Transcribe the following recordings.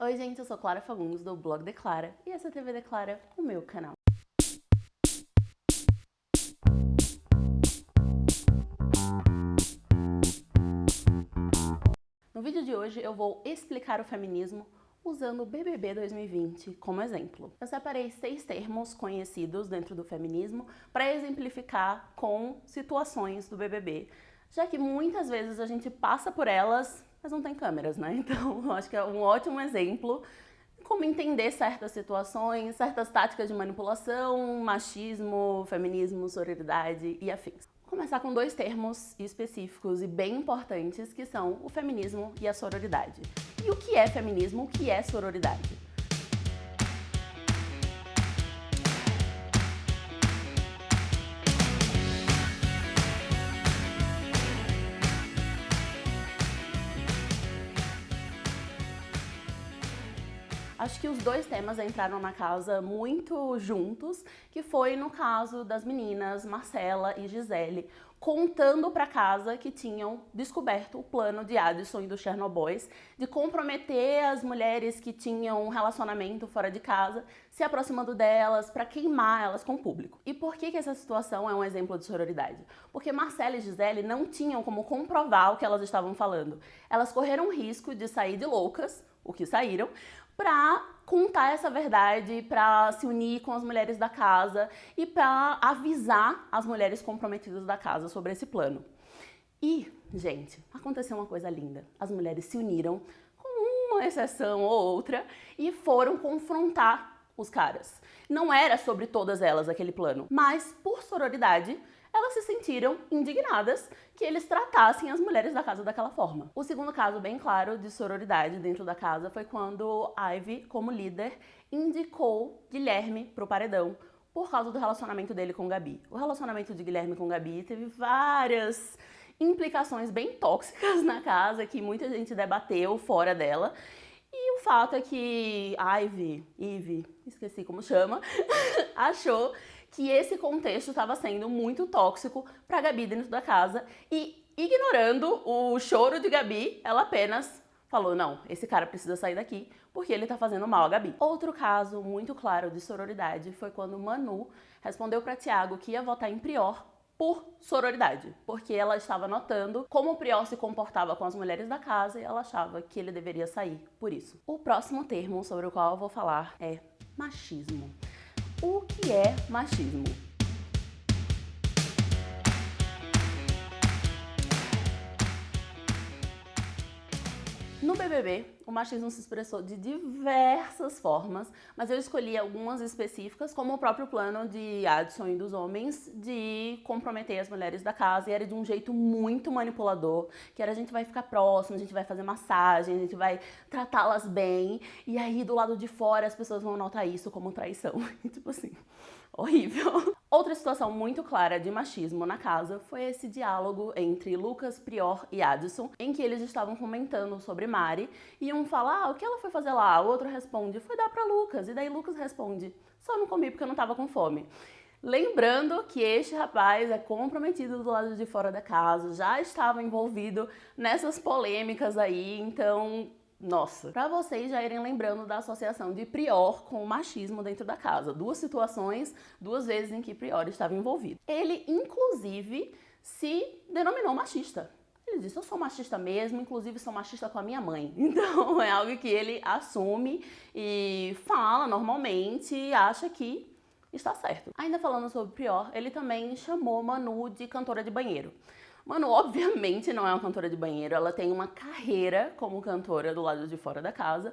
Oi gente, eu sou Clara Fagundes do blog Declara e essa é a TV Declara, o meu canal. No vídeo de hoje eu vou explicar o feminismo usando o BBB 2020 como exemplo. Eu separei 6 termos conhecidos dentro do feminismo para exemplificar com situações do BBB, já que muitas vezes a gente passa por elas, mas não tem câmeras, né? Então eu acho que é um ótimo exemplo como entender certas situações, certas táticas de manipulação, machismo, feminismo, sororidade e afins. Vou começar com 2 termos específicos e bem importantes, que são o feminismo e a sororidade. E o que é feminismo, o que é sororidade? Acho que os 2 temas entraram na casa muito juntos, que foi no caso das meninas Marcela e Gisele, contando para casa que tinham descoberto o plano de Addison e do Chernobyl de comprometer as mulheres que tinham um relacionamento fora de casa, se aproximando delas para queimar elas com o público. E por que essa situação é um exemplo de sororidade? Porque Marcela e Gisele não tinham como comprovar o que elas estavam falando. Elas correram o risco de sair de loucas, o que saíram, para contar essa verdade, para se unir com as mulheres da casa e para avisar as mulheres comprometidas da casa sobre esse plano. E, gente, aconteceu uma coisa linda. As mulheres se uniram, com uma exceção ou outra, e foram confrontar os caras. Não era sobre todas elas aquele plano, mas por sororidade, elas se sentiram indignadas que eles tratassem as mulheres da casa daquela forma. O segundo caso bem claro de sororidade dentro da casa foi quando Ivy, como líder, indicou Guilherme pro paredão por causa do relacionamento dele com Gabi. O relacionamento de Guilherme com Gabi teve várias implicações bem tóxicas na casa que muita gente debateu fora dela. E o fato é que Ivy, esqueci como chama, achou que esse contexto estava sendo muito tóxico para Gabi dentro da casa e, ignorando o choro de Gabi, ela apenas falou, não, esse cara precisa sair daqui porque ele tá fazendo mal a Gabi. Outro caso muito claro de sororidade foi quando Manu respondeu para Thiago que ia votar em Prior por sororidade, porque ela estava notando como o Prior se comportava com as mulheres da casa e ela achava que ele deveria sair por isso. O próximo termo sobre o qual eu vou falar é machismo. O que é machismo? No BBB, o machismo se expressou de diversas formas, mas eu escolhi algumas específicas, como o próprio plano de Addison e dos homens de comprometer as mulheres da casa, e era de um jeito muito manipulador, que era a gente vai ficar próximo, a gente vai fazer massagem, a gente vai tratá-las bem, e aí do lado de fora as pessoas vão notar isso como traição. Tipo assim, horrível. Outra situação muito clara de machismo na casa foi esse diálogo entre Lucas, Prior e Addison, em que eles estavam comentando sobre Mari, e um fala, o que ela foi fazer lá? O outro responde, foi dar pra Lucas, e daí Lucas responde, só não comi porque eu não tava com fome. Lembrando que este rapaz é comprometido do lado de fora da casa, já estava envolvido nessas polêmicas aí, então... Nossa, pra vocês já irem lembrando da associação de Prior com o machismo dentro da casa. 2 situações, 2 vezes em que Prior estava envolvido. Ele, inclusive, se denominou machista. Ele disse, eu sou machista mesmo, inclusive sou machista com a minha mãe. Então é algo que ele assume e fala normalmente e acha que está certo. Ainda falando sobre Prior, ele também chamou Manu de cantora de banheiro. Manu, obviamente, não é uma cantora de banheiro, ela tem uma carreira como cantora do lado de fora da casa,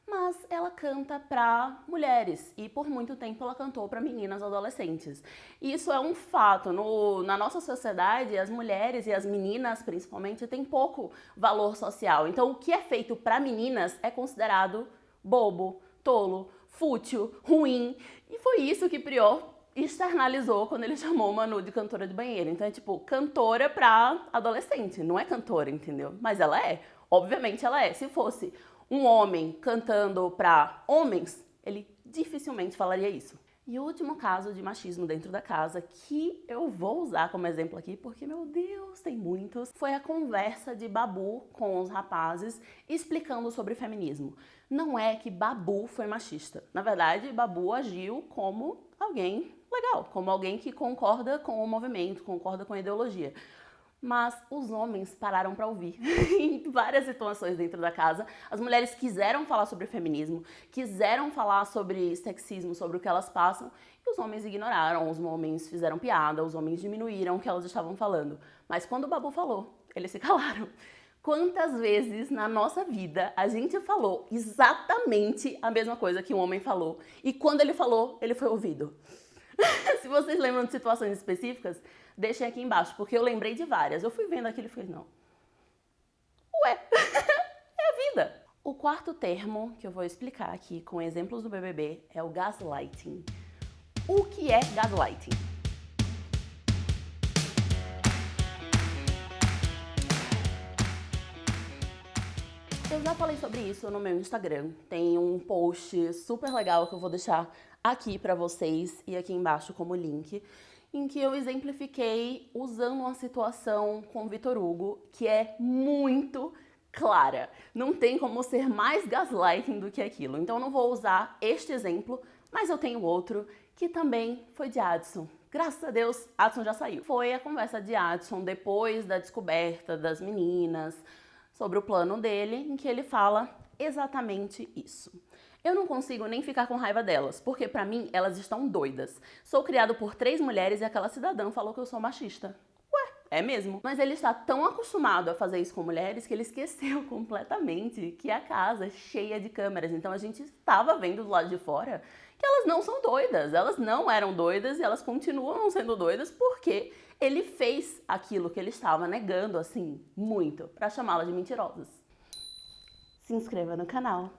mas ela canta pra mulheres e por muito tempo ela cantou pra meninas adolescentes. Isso é um fato. Na nossa sociedade, as mulheres e as meninas, principalmente, têm pouco valor social. Então, o que é feito pra meninas é considerado bobo, tolo, fútil, ruim. E foi isso que Prior externalizou quando ele chamou Manu de cantora de banheiro. Então é tipo, cantora pra adolescente, não é cantora, entendeu? Mas ela é, obviamente ela é. Se fosse um homem cantando pra homens, ele dificilmente falaria isso. E o último caso de machismo dentro da casa, que eu vou usar como exemplo aqui, porque, meu Deus, tem muitos, foi a conversa de Babu com os rapazes explicando sobre feminismo. Não é que Babu foi machista. Na verdade, Babu agiu como alguém legal, como alguém que concorda com o movimento, concorda com a ideologia. Mas os homens pararam para ouvir. Em várias situações dentro da casa, as mulheres quiseram falar sobre feminismo, quiseram falar sobre sexismo, sobre o que elas passam, e os homens ignoraram, os homens fizeram piada, os homens diminuíram o que elas estavam falando. Mas quando o Babu falou, eles se calaram. Quantas vezes na nossa vida a gente falou exatamente a mesma coisa que um homem falou, e quando ele falou, ele foi ouvido? Se vocês lembram de situações específicas, deixem aqui embaixo, porque eu lembrei de várias. Eu fui vendo aquilo e falei, não. Ué, é a vida. O quarto termo que eu vou explicar aqui com exemplos do BBB é o gaslighting. O que é gaslighting? Eu já falei sobre isso no meu Instagram. Tem um post super legal que eu vou deixar aqui pra vocês e aqui embaixo como link, em que eu exemplifiquei usando uma situação com o Vitor Hugo que é muito clara. Não tem como ser mais gaslighting do que aquilo. Então eu não vou usar este exemplo, mas eu tenho outro que também foi de Adson. Graças a Deus, Adson já saiu. Foi a conversa de Adson depois da descoberta das meninas, sobre o plano dele, em que ele fala exatamente isso. Eu não consigo nem ficar com raiva delas, porque pra mim elas estão doidas. Sou criado por 3 mulheres e aquela cidadã falou que eu sou machista. Ué, é mesmo? Mas ele está tão acostumado a fazer isso com mulheres que ele esqueceu completamente que a casa é cheia de câmeras. Então a gente estava vendo do lado de fora que elas não são doidas. Elas não eram doidas e elas continuam não sendo doidas porque ele fez aquilo que ele estava negando, assim, muito, pra chamá-las de mentirosas. Se inscreva no canal.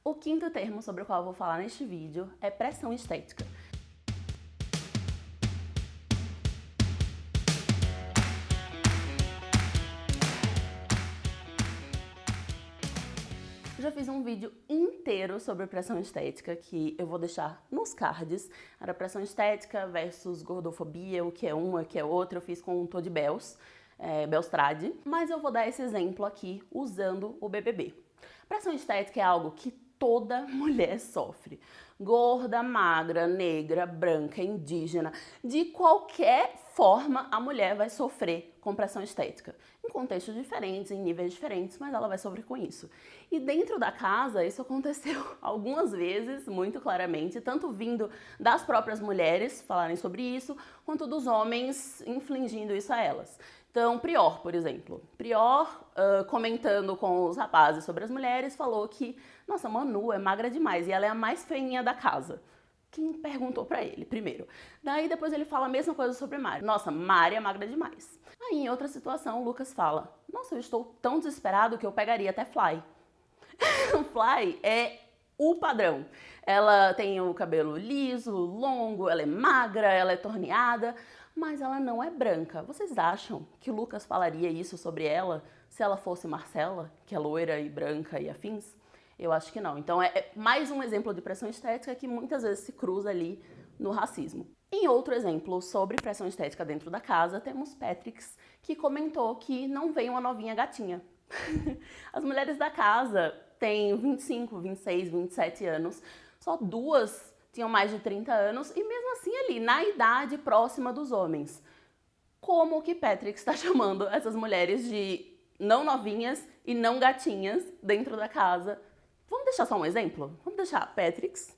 O quinto termo sobre o qual eu vou falar neste vídeo é pressão estética. Eu já fiz um vídeo inteiro sobre pressão estética que eu vou deixar nos cards. Era pressão estética versus gordofobia, o que é uma, o que é outra. Eu fiz com o Todd Belstrade. Mas eu vou dar esse exemplo aqui usando o BBB. Pressão estética é algo que toda mulher sofre. Gorda, magra, negra, branca, indígena, de qualquer forma a mulher vai sofrer com pressão estética. Em contextos diferentes, em níveis diferentes, mas ela vai sofrer com isso. E dentro da casa, isso aconteceu algumas vezes, muito claramente, tanto vindo das próprias mulheres falarem sobre isso, quanto dos homens infligindo isso a elas. Então, Prior, por exemplo. Prior, comentando com os rapazes sobre as mulheres, falou que, nossa, Manu é magra demais e ela é a mais feinha da casa. Quem perguntou pra ele, primeiro. Daí, depois ele fala a mesma coisa sobre Mari. Nossa, Mari é magra demais. Aí, em outra situação, o Lucas fala, nossa, eu estou tão desesperado que eu pegaria até Fly. O Fly é o padrão. Ela tem o cabelo liso, longo, ela é magra, ela é torneada, mas ela não é branca. Vocês acham que o Lucas falaria isso sobre ela se ela fosse Marcela, que é loira e branca e afins? Eu acho que não. Então é mais um exemplo de pressão estética que muitas vezes se cruza ali no racismo. Em outro exemplo sobre pressão estética dentro da casa, temos Patrix, que comentou que não veio uma novinha gatinha. As mulheres da casa têm 25, 26, 27 anos, só 2 tinham mais de 30 anos e mesmo assim ali, na idade próxima dos homens. Como que Patrick está chamando essas mulheres de não novinhas e não gatinhas dentro da casa? Vamos deixar só um exemplo? Vamos deixar Patricks,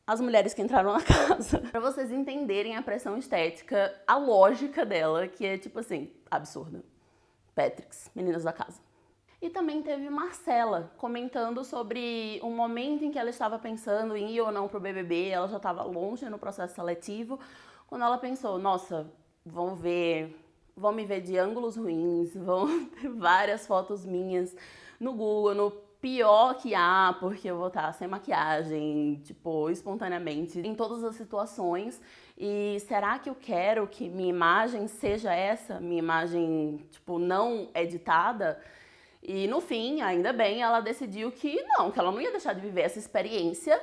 as mulheres que entraram na casa, para vocês entenderem a pressão estética, a lógica dela, que é tipo assim, absurda. Patricks, meninas da casa. E também teve Marcela comentando sobre um momento em que ela estava pensando em ir ou não pro BBB, ela já estava longe no processo seletivo, quando ela pensou, nossa, vão me ver de ângulos ruins, vão ter várias fotos minhas no Google, no pior que há, porque eu vou estar sem maquiagem, tipo, espontaneamente, em todas as situações. E será que eu quero que minha imagem seja essa? Minha imagem, tipo, não editada? E no fim, ainda bem, ela decidiu que ela não ia deixar de viver essa experiência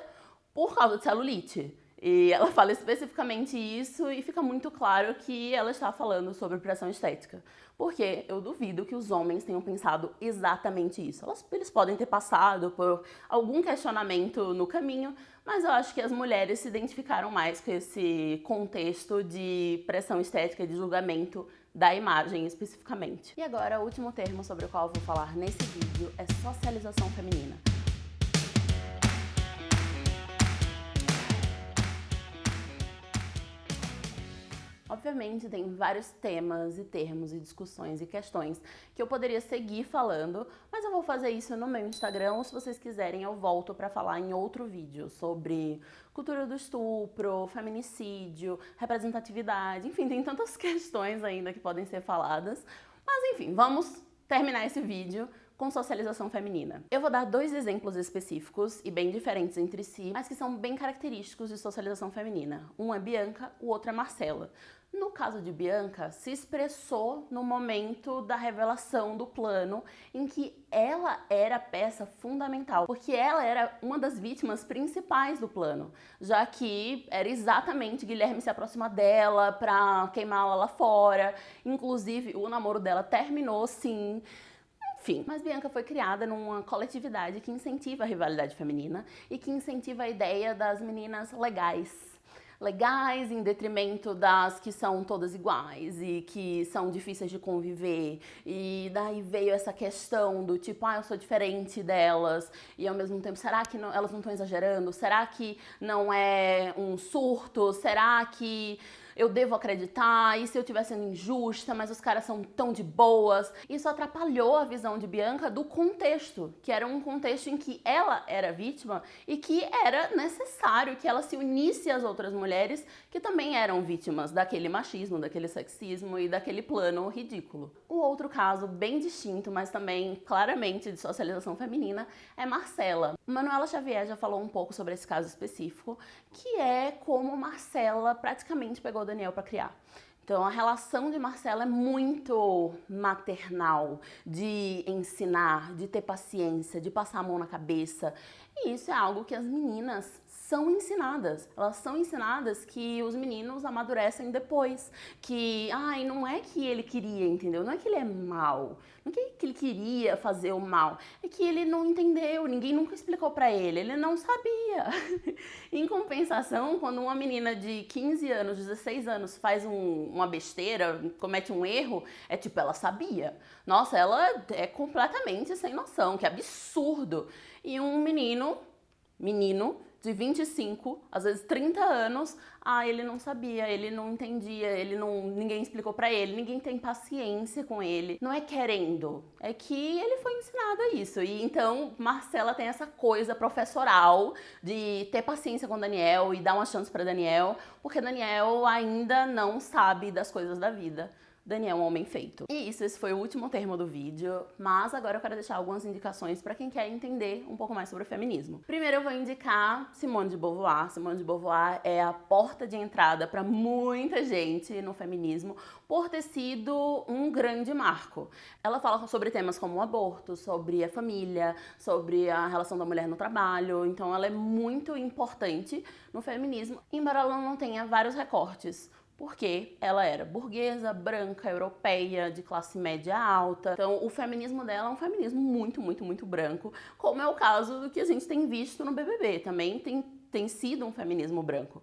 por causa de celulite. E ela fala especificamente isso e fica muito claro que ela está falando sobre pressão estética. Porque eu duvido que os homens tenham pensado exatamente isso. Eles podem ter passado por algum questionamento no caminho, mas eu acho que as mulheres se identificaram mais com esse contexto de pressão estética e de julgamento da imagem especificamente. E agora, o último termo sobre o qual eu vou falar nesse vídeo é socialização feminina. Obviamente tem vários temas e termos e discussões e questões que eu poderia seguir falando, mas eu vou fazer isso no meu Instagram, ou se vocês quiserem eu volto para falar em outro vídeo sobre cultura do estupro, feminicídio, representatividade, enfim, tem tantas questões ainda que podem ser faladas. Mas enfim, vamos terminar esse vídeo com socialização feminina. Eu vou dar 2 exemplos específicos e bem diferentes entre si, mas que são bem característicos de socialização feminina. Um é Bianca, o outro é Marcela. No caso de Bianca, se expressou no momento da revelação do plano, em que ela era a peça fundamental, porque ela era uma das vítimas principais do plano, já que era exatamente Guilherme se aproximar dela pra queimá-la lá fora. Inclusive, o namoro dela terminou, sim. Enfim, mas Bianca foi criada numa coletividade que incentiva a rivalidade feminina e que incentiva a ideia das meninas legais. Legais em detrimento das que são todas iguais e que são difíceis de conviver. E daí veio essa questão do tipo, eu sou diferente delas. E ao mesmo tempo, será que não, elas não estão exagerando? Será que não é um surto? Será que eu devo acreditar? E se eu estiver sendo injusta, mas os caras são tão de boas? Isso atrapalhou a visão de Bianca do contexto, que era um contexto em que ela era vítima e que era necessário que ela se unisse às outras mulheres que também eram vítimas daquele machismo, daquele sexismo e daquele plano ridículo. O outro caso, bem distinto, mas também claramente de socialização feminina, é Marcela. Manuela Xavier já falou um pouco sobre esse caso específico, que é como Marcela praticamente pegou Daniel para criar. Então a relação de Marcela é muito maternal, de ensinar, de ter paciência, de passar a mão na cabeça. E isso é algo que as meninas são ensinadas. Elas são ensinadas que os meninos amadurecem depois. Que, não é que ele queria, entendeu? Não é que ele é mau. Não é que ele queria fazer o mal. É que ele não entendeu. Ninguém nunca explicou pra ele. Ele não sabia. Em compensação, quando uma menina de 15 anos, 16 anos faz uma besteira, comete um erro, é tipo, ela sabia. Nossa, ela é completamente sem noção. Que absurdo. E um menino de 25, às vezes 30 anos, ele não sabia, ele não entendia, ninguém explicou pra ele, ninguém tem paciência com ele. Não é querendo, é que ele foi ensinado a isso. E então Marcela tem essa coisa professoral de ter paciência com Daniel e dar uma chance pra Daniel, porque Daniel ainda não sabe das coisas da vida. Daniel é um homem feito. E esse foi o último termo do vídeo, mas agora eu quero deixar algumas indicações para quem quer entender um pouco mais sobre o feminismo. Primeiro eu vou indicar Simone de Beauvoir. Simone de Beauvoir é a porta de entrada para muita gente no feminismo por ter sido um grande marco. Ela fala sobre temas como o aborto, sobre a família, sobre a relação da mulher no trabalho, então ela é muito importante no feminismo, embora ela não tenha vários recortes. Porque ela era burguesa, branca, europeia, de classe média alta. Então, o feminismo dela é um feminismo muito, muito, muito branco, como é o caso do que a gente tem visto no BBB. Também tem sido um feminismo branco.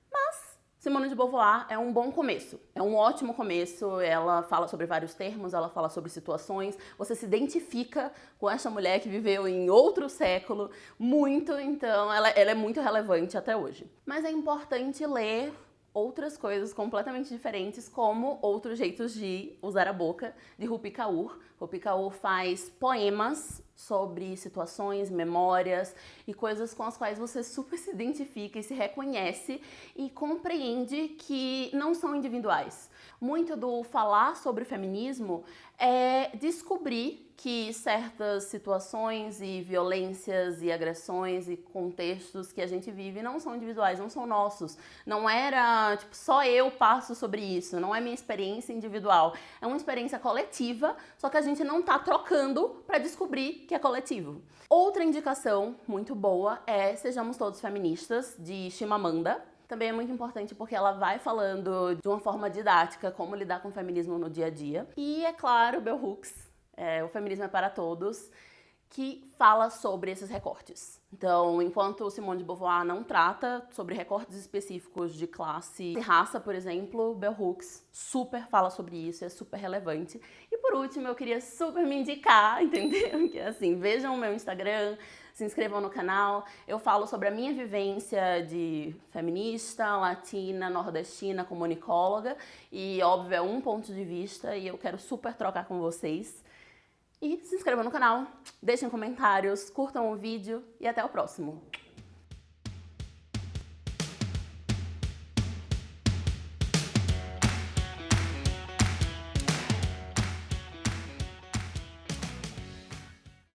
Mas Simone de Beauvoir é um bom começo, é um ótimo começo. Ela fala sobre vários termos, ela fala sobre situações. Você se identifica com essa mulher que viveu em outro século muito, então ela é muito relevante até hoje. Mas é importante ler outras coisas completamente diferentes, como Outros Jeitos de Usar a Boca, de Rupi Kaur. Rupi Kaur faz poemas sobre situações, memórias e coisas com as quais você super se identifica e se reconhece e compreende que não são individuais. Muito do falar sobre feminismo é descobrir que certas situações e violências e agressões e contextos que a gente vive não são individuais, não são nossos. Não era, tipo, só eu passo sobre isso, não é minha experiência individual. É uma experiência coletiva, só que a gente não tá trocando para descobrir que é coletivo. Outra indicação muito boa é Sejamos Todos Feministas, de Chimamanda. Também é muito importante porque ela vai falando de uma forma didática como lidar com o feminismo no dia a dia. E, é claro, Bell Hooks, O Feminismo é para Todos, que fala sobre esses recortes. Então, enquanto Simone de Beauvoir não trata sobre recortes específicos de classe e raça, por exemplo, Bell Hooks super fala sobre isso, é super relevante. E por último, eu queria super me indicar, entendeu? Que assim, vejam o meu Instagram, se inscrevam no canal. Eu falo sobre a minha vivência de feminista, latina, nordestina, comunicóloga. E, óbvio, é um ponto de vista e eu quero super trocar com vocês. E se inscrevam no canal, deixem comentários, curtam o vídeo e até o próximo.